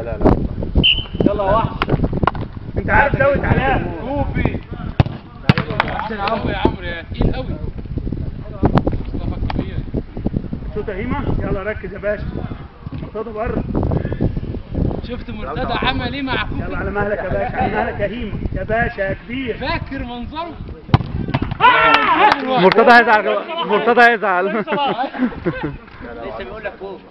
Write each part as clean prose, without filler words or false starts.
لا لا لا. يلا واحد. انت عارف زاوية علاء كوفي. احسن عمرو يا عمرو يا تقيل قوي. مصطفى الكبير. صوت هيمة. يلا ركز يا باشا. مرتضى بره. شفت مرتضى عمل ايه مع كوفي؟ يلا على مهلك يا باشا، على مهلك يا هيمة يا باشا يا كبير. فاكر منظره؟ مرتضى هيزعل، مرتضى هيزعل. لسه بيقول لك كوفي.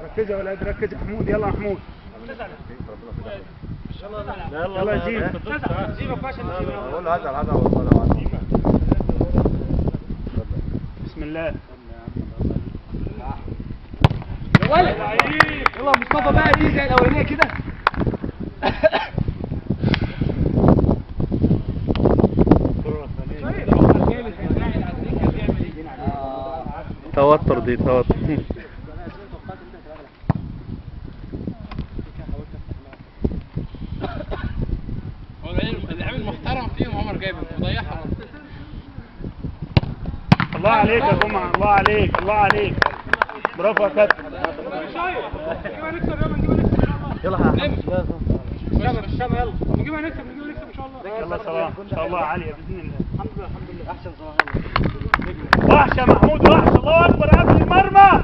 ركز يا ولاد، ركز يا محمود. يلا يا محمود. يلا يا زينة. بسم الله. يا ولد. يلا مصطفى بقى دي زي الاولانيه كده. توتر دي توتر. هو اللعيب المحترم فيهم عمر جابر وضيعها. الله عليك يا جمعة، الله عليك، الله عليك. برافو يا كابتن. يلا الشام يلا. نجيبها نكسب ان شاء الله. يلا صلاح ان شاء الله عالية باذن الله. الحمد لله احسن صراحه. وحش يا محمود، وحش. الله اكبر قبل المرمى.